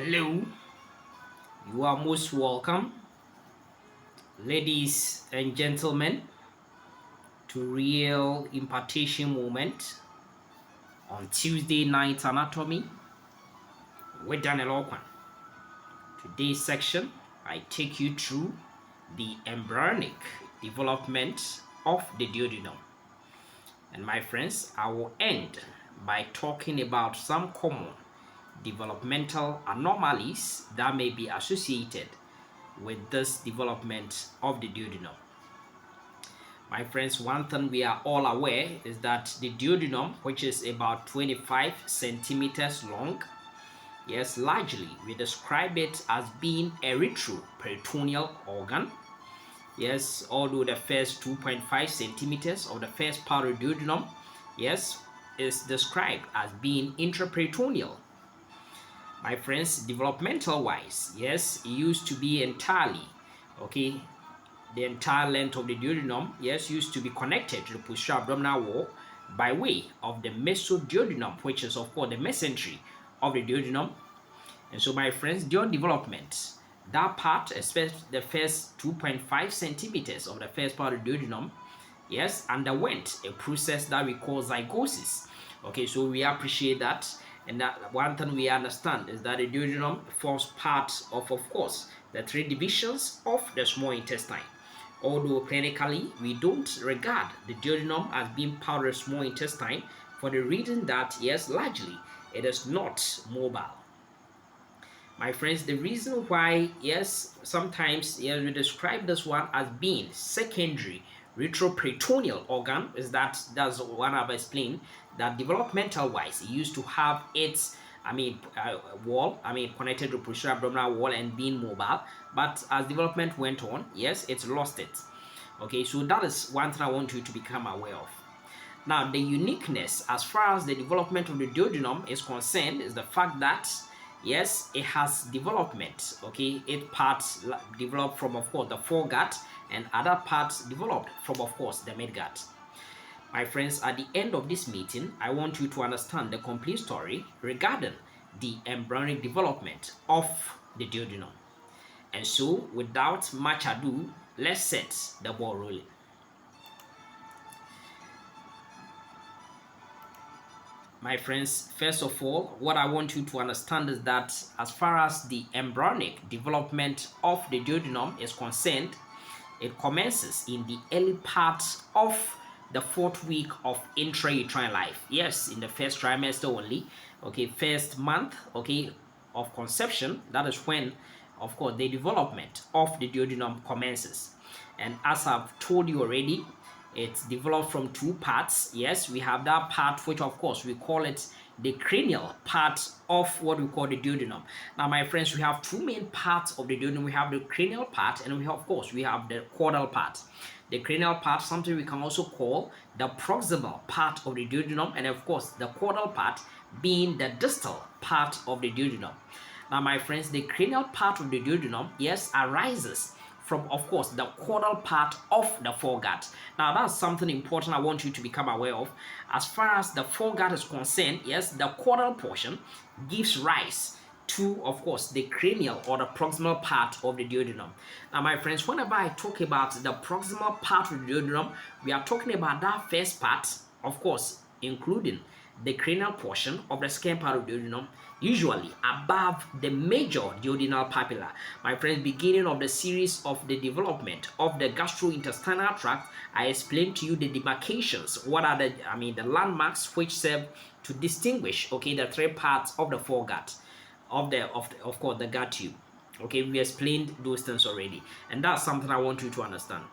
Hello, you are most welcome, ladies and gentlemen, to Real Impartation Moment on Tuesday Night Anatomy with Daniel Okwan. Today's section, I take you through the embryonic development of the duodenum. And my friends, I will end by talking about some common developmental anomalies that may be associated with this development of the duodenum. My friends, one thing we are all aware is that the duodenum, which is about 25 centimeters long, yes, largely we describe it as being a retroperitoneal organ. Yes, although the first 2.5 centimeters of the first part of the duodenum, yes, is described as being intraperitoneal. My friends, developmental wise, yes, it used to be entirely, okay, the entire length of the duodenum, yes, used to be connected to the posterior abdominal wall by way of the mesoduodenum, which is of course the mesentery of the duodenum. And so my friends, during development, that part, especially the first 2.5 centimeters of the first part of the duodenum, yes, underwent a process that we call zygosis. Okay, so we appreciate that. And that one thing we understand is that the duodenum forms part of course, the three divisions of the small intestine. Although clinically, we don't regard the duodenum as being part of the small intestine for the reason that, yes, largely it is not mobile. My friends, the reason why, yes, sometimes, yes, we describe this one as being secondary retroperitoneal organ is that's what I've explained, that developmental wise, it used to have its wall, connected to posterior abdominal wall and being mobile, but as development went on, yes, it's lost it. Okay, so that is one thing I want you to become aware of. Now, the uniqueness as far as the development of the duodenum is concerned is the fact that, yes, it has development. Okay, it parts developed from, of course, the foregut, and other parts developed from, of course, the midgut. My friends, at the end of this meeting, I want you to understand the complete story regarding the embryonic development of the duodenum. And so, without much ado, let's set the ball rolling. My friends, first of all, what I want you to understand is that as far as the embryonic development of the duodenum is concerned, it commences in the early part of the 4th week of intrauterine life. Yes, in the first trimester only. Okay, first month, okay, of conception. That is when, of course, the development of the duodenum commences. And as I've told you already, it's developed from two parts. Yes, we have that part which, of course, we call it the cranial part of what we call the duodenum. Now, my friends, we have two main parts of the duodenum. We have the cranial part, and we have, of course, we have the caudal part. The cranial part, something we can also call the proximal part of the duodenum, and of course, the caudal part being the distal part of the duodenum. Now, my friends, the cranial part of the duodenum, yes, arises from, of course, the caudal part of the foregut. Now, that's something important I want you to become aware of. As far as the foregut is concerned, yes, the caudal portion gives rise to, of course, the cranial or the proximal part of the duodenum. Now, my friends, whenever I talk about the proximal part of the duodenum, we are talking about that first part, of course, including the cranial portion of the second part of the duodenum, usually above the major duodenal papilla. My friends, beginning of the series of the development of the gastrointestinal tract, I explained to you the demarcations. What are the landmarks which serve to distinguish, okay, the three parts of the foregut, of course, the gut tube. Okay, we explained those things already, and that's something I want you to understand.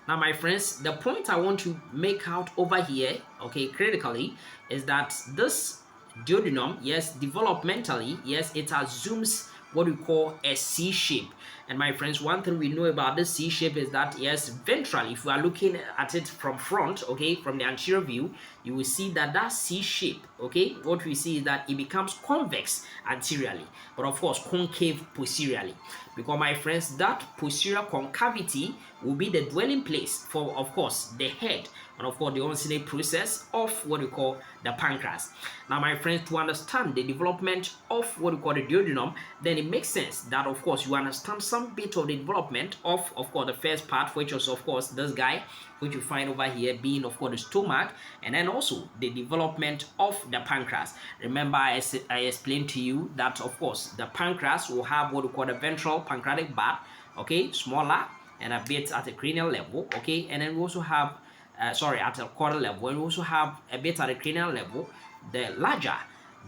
Now, my friends, the point I want to make out over here, okay, critically, is that this duodenum, yes, developmentally, yes, it assumes what we call a C shape. And my friends, one thing we know about this C shape is that yes, ventrally, if we are looking at it from front, okay, from the anterior view, you will see that that C shape, okay, what we see is that it becomes convex anteriorly, but of course concave posteriorly, because my friends, that posterior concavity will be the dwelling place for, of course, the head and of course the uncinate process of what we call the pancreas. Now my friends, to understand the development of what we call the duodenum, then it makes sense that of course you understand some bit of the development of course the first part, which was of course this guy, which you find over here being of course the stomach, and then also the development of the pancreas. Remember I explained to you that of course the pancreas will have what we call the ventral pancreatic bud, okay, smaller and a bit at the cranial level, okay, and then we also have at the caudal level, and we also have a bit at the cranial level, the larger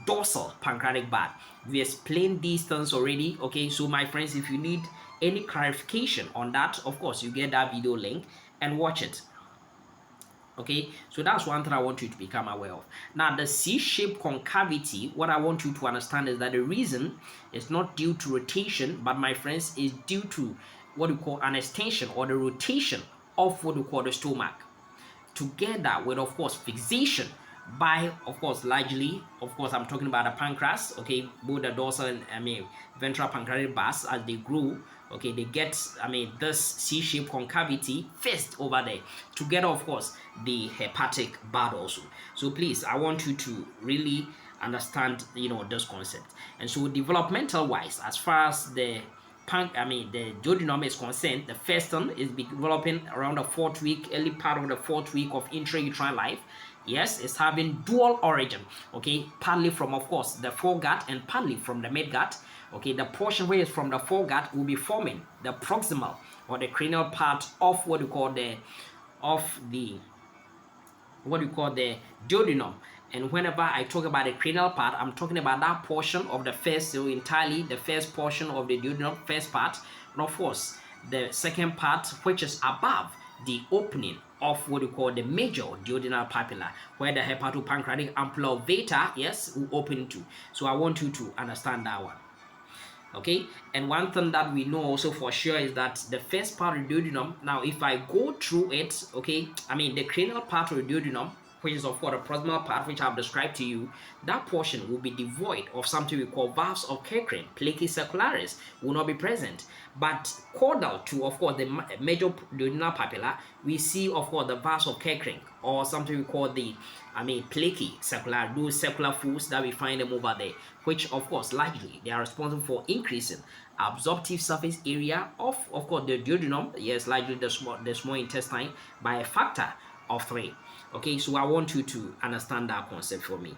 dorsal pancreatic bud. We explained these things already, okay. So my friends, if you need any clarification on that, of course you get that video link and watch it. Okay, so that's one thing I want you to become aware of. Now, the C-shaped concavity, what I want you to understand is that the reason is not due to rotation, but my friends, is due to what we call an extension or the rotation of what we call the stomach, together with of course fixation by of course largely, of course I'm talking about the pancreas, okay, both the dorsal and ventral pancreatic buds, as they grow, okay, they get this C-shaped concavity first over there, together of course the hepatic bud also. So please, I want you to really understand this concept. And so developmental wise, as far as the duodenum is concerned, the first one is developing around the 4th week, early part of the 4th week of intrauterine life. Yes, it's having dual origin, okay, partly from of course the foregut and partly from the midgut. Okay, the portion where it's from the foregut will be forming the proximal or the cranial part of what we call the duodenum. And whenever I talk about the cranial part, I'm talking about that portion of the first, so entirely the first portion of the duodenum, first part, and of course the second part, which is above the opening of what we call the major duodenal papilla, where the hepatopancreatic ampulla of Veta, yes, will open to. So I want you to understand that one. Okay, and one thing that we know also for sure is that the first part of the duodenum, now if I go through it, okay, the cranial part of the duodenum, which is of course the proximal part, which I've described to you, that portion will be devoid of something we call valves of Kerckring. Plaque secularis will not be present. But caudal to, of course, the major duodenal papilla, we see, of course, the valves of Kerckring, or something we call the, plaque secularis, those circular folds that we find them over there, which, of course, largely, they are responsible for increasing absorptive surface area of course, the duodenum, yes, largely the small intestine, by a factor of 3. Okay, so I want you to understand that concept for me.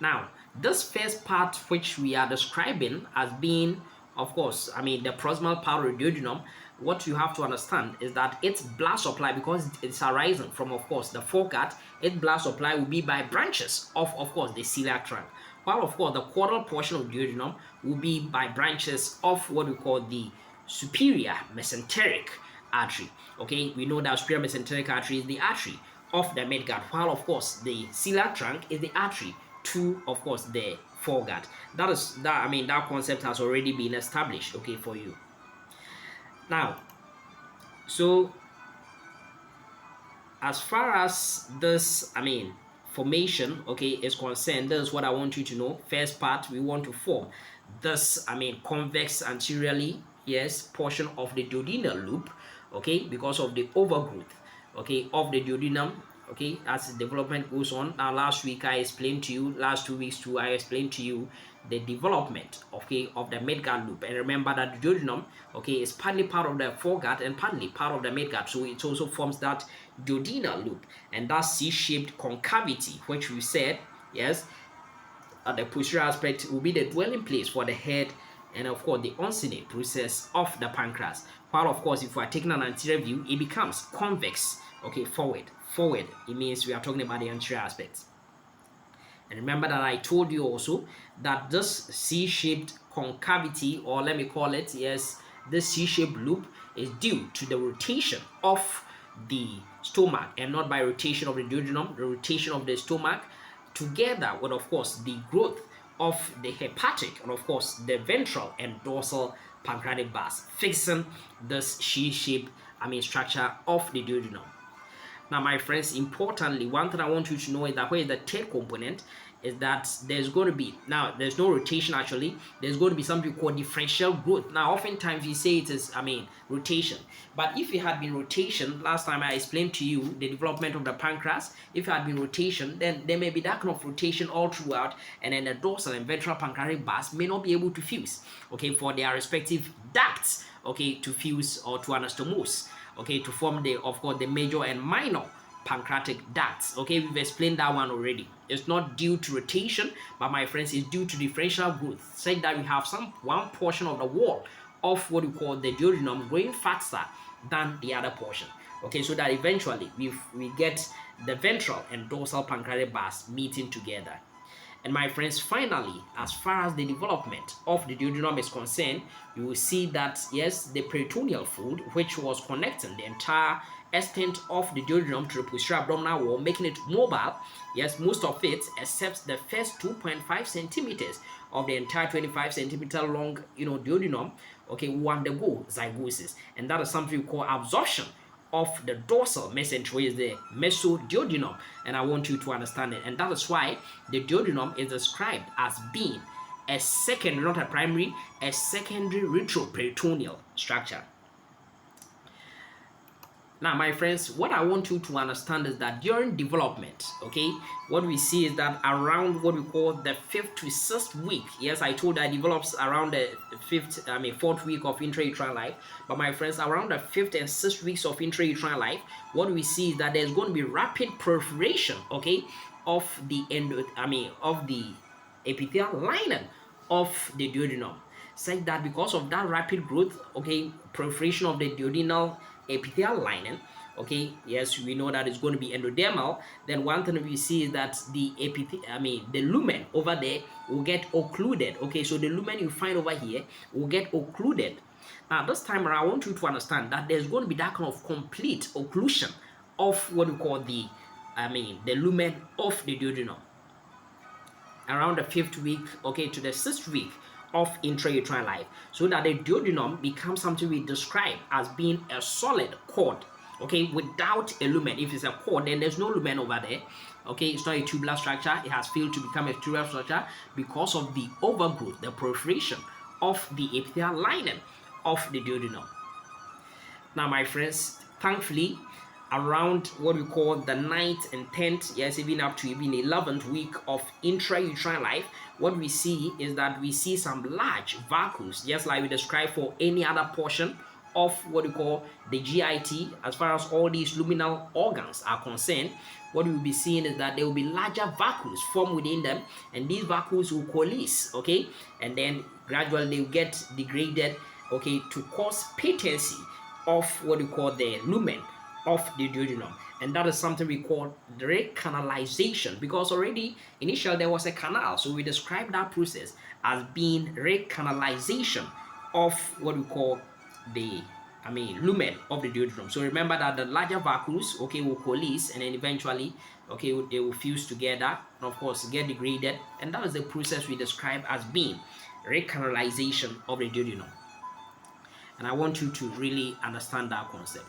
Now, this first part which we are describing as being, of course, the proximal part of the duodenum, what you have to understand is that its blood supply, because it's arising from, of course, the foregut, its blood supply will be by branches of course, the celiac trunk. While, of course, the caudal portion of the duodenum will be by branches of what we call the superior mesenteric artery. Okay, we know that superior mesenteric artery is the artery of the midgut, while of course the celiac trunk is the artery to, of course, the foregut. That concept has already been established, okay, for you. Now, so as far as this formation, okay, is concerned, this is what I want you to know. First part, we want to form this convex anteriorly, yes, portion of the duodenal loop, okay, because of the overgrowth, okay, of the duodenum, okay, as the development goes on. Now, last week I explained to you, last 2 weeks too, I explained to you the development, okay, of the midgut loop. And remember that the duodenum, okay, is partly part of the foregut and partly part of the midgut, so it also forms that duodenal loop, and that C-shaped concavity, which we said, yes, at the posterior aspect will be the dwelling place for the head and of course the uncinate process of the pancreas. While of course, if we are taking an anterior view, it becomes convex, okay, forward. It means we are talking about the anterior aspect. And remember that I told you also that this C-shaped concavity, or let me call it, yes, this C-shaped loop is due to the rotation of the stomach, and not by rotation of the duodenum, the rotation of the stomach, together with, of course, the growth of the hepatic and, of course, the ventral and dorsal pancreatic bars, fixing this sheath-shaped structure of the duodenum. Now, my friends, importantly, one thing I want you to know is that where the third component is that there's going to be, now there's no rotation actually, there's going to be something called differential growth. Now, oftentimes we say it is, rotation. But if it had been rotation, last time I explained to you the development of the pancreas, if it had been rotation, then there may be that kind of rotation all throughout, and then the dorsal and ventral pancreatic bars may not be able to fuse, okay, for their respective ducts, okay, to fuse or to anastomose, okay, to form the, of course, the major and minor pancreatic ducts. Okay, we've explained that one already. It's not due to rotation, but my friends, it's due to differential growth, saying that we have one portion of the wall of what we call the duodenum growing faster than the other portion. Okay, so that eventually we get the ventral and dorsal pancreatic bars meeting together. And my friends, finally, as far as the development of the duodenum is concerned, you will see that, yes, the peritoneal fluid, which was connecting the entire extent of the duodenum to the posterior abdominal wall, making it mobile, yes, most of it, except the first 2.5 centimeters of the entire 25 centimeter long, duodenum, okay, will undergo zygosis. And that is something we call absorption of the dorsal mesentery, is the mesoduodenum, and I want you to understand it. And that is why the duodenum is described as being a secondary, not a primary, a secondary retroperitoneal structure. Now, my friends, what I want you to understand is that during development, okay, what we see is that around what we call the 5th to 6th week, yes, I told that it develops around the 4th week of intrauterine life, but my friends, around the 5th and 6th weeks of intrauterine life, what we see is that there's going to be rapid proliferation, okay, of the of the epithelial lining of the duodenum, such that because of that rapid growth, okay, proliferation of the duodenal epithelial lining, okay, yes, we know that it's going to be endodermal. Then one thing we see is that the the lumen over there will get occluded. Okay, so the lumen you find over here will get occluded. Now, this time around, I want you to understand that there's going to be that kind of complete occlusion of what we call the lumen of the duodenum around the 5th week, okay, to the 6th week of intrauterine life, so that the duodenum becomes something we describe as being a solid cord, okay, without a lumen. If it's a cord, then there's no lumen over there, okay, it's not a tubular structure, it has failed to become a tubular structure because of the overgrowth, the proliferation of the epithelial lining of the duodenum. Now, my friends, thankfully, around what we call the 9th and 10th, yes, even up to even 11th week of intrauterine life, what we see is that we see some large vacuoles, just like we described for any other portion of what we call the GIT. As far as all these luminal organs are concerned, what we will be seeing is that there will be larger vacuoles formed within them, and these vacuoles will coalesce, okay, and then gradually they will get degraded, okay, to cause patency of what we call the lumen of the duodenum. And that is something we call recanalization, because already initially there was a canal, so we describe that process as being recanalization of what we call the lumen of the duodenum. So remember that the larger vacuoles, okay, will coalesce, and then eventually, okay, they will fuse together and of course get degraded, and that is the process we describe as being recanalization of the duodenum. And I want you to really understand that concept.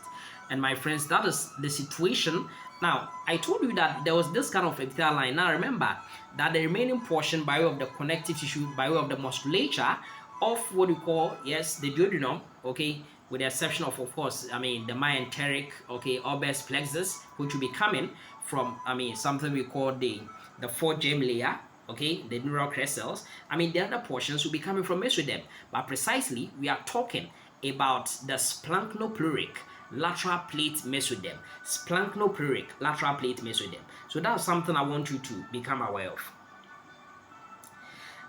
And my friends, that is the situation. Now, I told you that there was this kind of epithelial line. Now, remember that the remaining portion by way of the connective tissue, by way of the musculature of what we call, yes, the duodenum, okay, with the exception of course, the myenteric, okay, orbis plexus, which will be coming from, something we call the fourth germ layer, okay, the neural crest cells. The other portions will be coming from mesoderm. But precisely, we are talking about the splanchnopleuric lateral plate mesoderm. Splanchnopleuric lateral plate mesoderm. So that's something I want you to become aware of.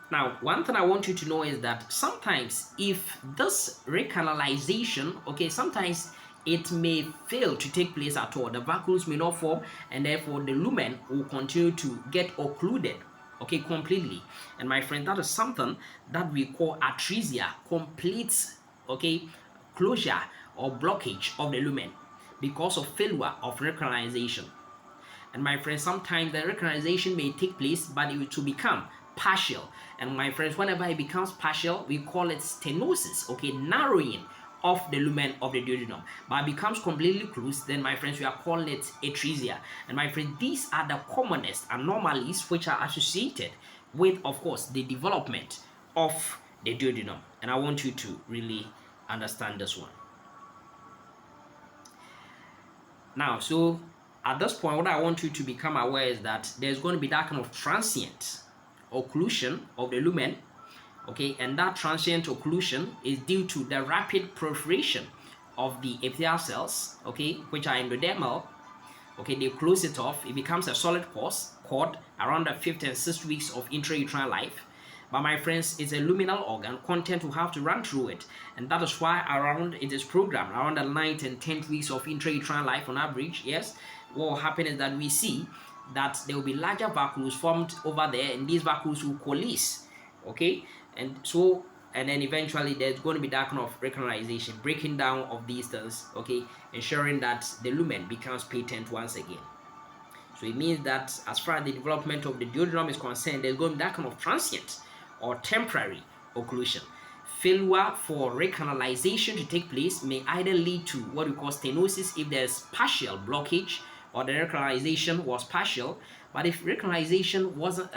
Now, one thing I want you to know is that sometimes if this recanalization, okay, sometimes it may fail to take place at all. The vacuoles may not form, and therefore the lumen will continue to get occluded, okay, completely. And my friend, that is something that we call atresia, complete, okay, closure or blockage of the lumen because of failure of recanalization. And my friend, sometimes the recanalization may take place, but it will become partial. And my friends, whenever it becomes partial, we call it stenosis, okay, narrowing of the lumen of the duodenum. But it becomes completely closed, then my friends, we are calling it atresia. And my friend, these are the commonest anomalies which are associated with, of course, the development of the duodenum. And I want you to really understand this one. Now, so at this point, what I want you to become aware is that there's going to be that kind of transient occlusion of the lumen, okay, and that transient occlusion is due to the rapid proliferation of the epithelial cells, okay, which are endodermal. Okay, they close it off, it becomes a solid cord around the 5th and 6th weeks of intrauterine life. But my friends, it's a luminal organ, content will have to run through it, and that is why around it is programmed around the 9th and 10th weeks of intrauterine life on average. Yes, what will happen is that we see that there will be larger vacuoles formed over there, and these vacuoles will coalesce, okay, and then eventually there's going to be that kind of recanalization, breaking down of these things, okay, ensuring that the lumen becomes patent once again. So it means that as far as the development of the duodenum is concerned, there's going to be that kind of transient or temporary occlusion. Failure for recanalization to take place may either lead to what we call stenosis if there's partial blockage or the recanalization was partial. But if recanalization wasn't,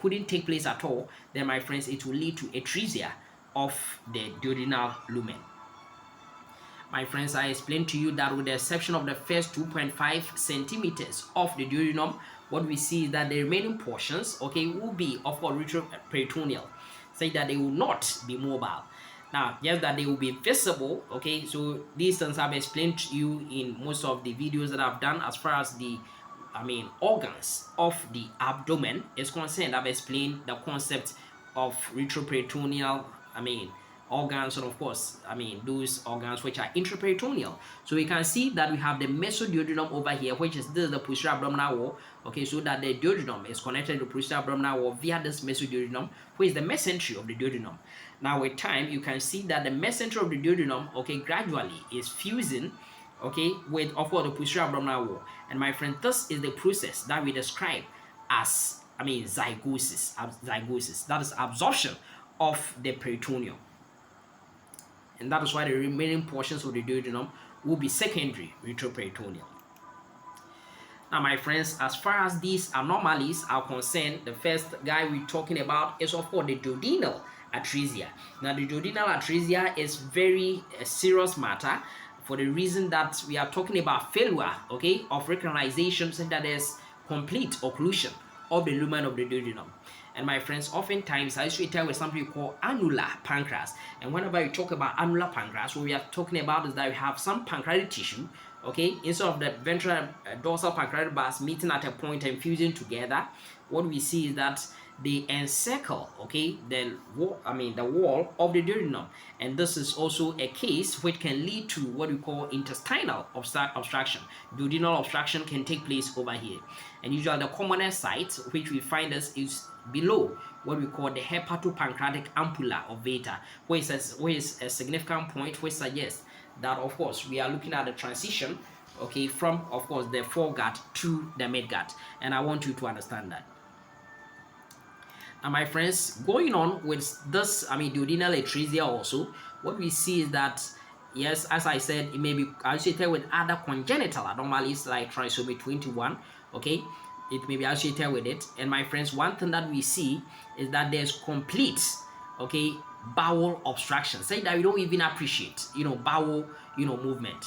couldn't take place at all, then my friends, it will lead to atresia of the duodenal lumen. My friends, I explained to you that with the exception of the first 2.5 centimeters of the duodenum, what we see is that the remaining portions, okay, will be of course retroperitoneal, say that they will not be mobile. Now, just that they will be visible, okay, so these things I've explained to you in most of the videos that I've done as far as the organs of the abdomen is concerned. I've explained the concept of retroperitoneal, organs, and of course, those organs which are intraperitoneal. So we can see that we have the mesoduodenum over here, which is this is the posterior abdominal wall. Okay, so that the duodenum is connected to the posterior abdominal wall via this mesoduodenum, which is the mesentery of the duodenum. Now, with time, you can see that the mesentery of the duodenum, okay, gradually is fusing, okay, with of course the posterior abdominal wall. And my friend, this is the process that we describe as zygosis. Zygosis, that is absorption of the peritoneum. And that is why the remaining portions of the duodenum will be secondary retroperitoneal. Now, my friends, as far as these anomalies are concerned, the first guy we're talking about is of course the duodenal atresia. Now, the duodenal atresia is very serious matter for the reason that we are talking about failure, okay, of recanalization, so that there's complete occlusion of the lumen of the duodenum. And my friends, oftentimes I associate with something called annular pancreas. And whenever you talk about annular pancreas, what we are talking about is that we have some pancreatic tissue, okay, instead of the ventral dorsal pancreatic bars meeting at a point and fusing together, what we see is that they encircle, okay, the wall of the duodenum, and this is also a case which can lead to what we call intestinal obstruction. Duodenal obstruction can take place over here, and usually the commonest site which we find is below what we call the hepatopancreatic ampulla of Veta, which is a significant point which suggests that of course we are looking at the transition, okay, from of course the foregut to the midgut, and I want you to understand that. Now, my friends, going on with this, duodenal atresia also, what we see is that, yes, as I said, it may be associated with other congenital anomalies like trisomy 21, okay? It may be associated with it. And my friends, one thing that we see is that there's complete, okay, bowel obstruction. Say that we don't even appreciate, bowel, movement.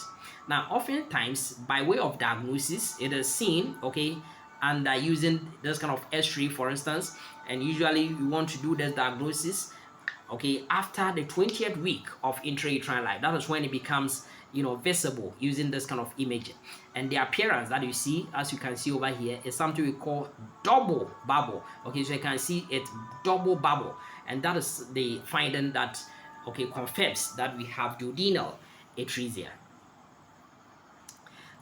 Now, oftentimes, by way of diagnosis, it is seen, okay, and using this kind of X-ray, for instance, and usually you want to do this diagnosis, okay, after the 20th week of intrauterine life. That is when it becomes, visible using this kind of imaging. And the appearance that you see, as you can see over here, is something we call double bubble. Okay, so you can see it double bubble, and that is the finding that, okay, confirms that we have duodenal atresia.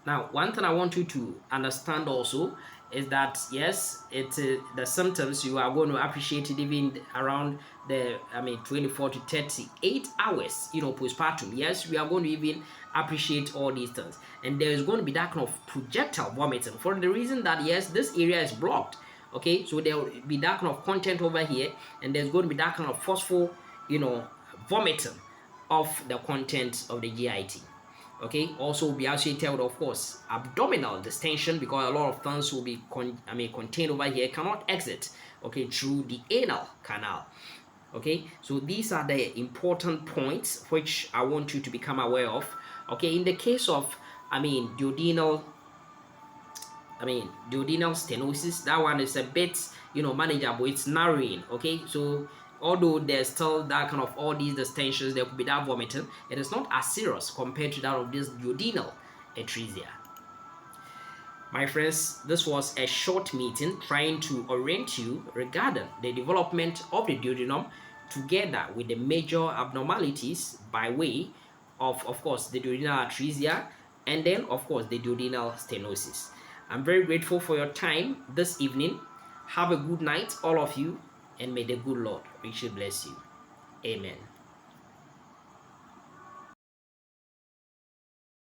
Now, one thing I want you to understand also is that, yes, the symptoms, you are going to appreciate it even around the 24 to 38 hours postpartum. Yes, we are going to even appreciate all these things, and there is going to be that kind of projectile vomiting for the reason that, yes, this area is blocked, Okay, so there will be that kind of content over here, and there's going to be that kind of forceful, vomiting of the content of the GIT. Okay, also will be associated with, of course, abdominal distension, because a lot of things will be contained over here, cannot exit, okay, through the anal canal. Okay, so these are the important points which I want you to become aware of. Okay, in the case of duodenal duodenal stenosis, that one is a bit manageable. It's narrowing. Okay, so although there's still that kind of all these distensions, there could be that vomiting, it is not as serious compared to that of this duodenal atresia. My friends, this was a short meeting trying to orient you regarding the development of the duodenum, together with the major abnormalities by way of course, the duodenal atresia, and then, of course, the duodenal stenosis. I'm very grateful for your time this evening. Have a good night, all of you, and may the good Lord richly bless you. Amen.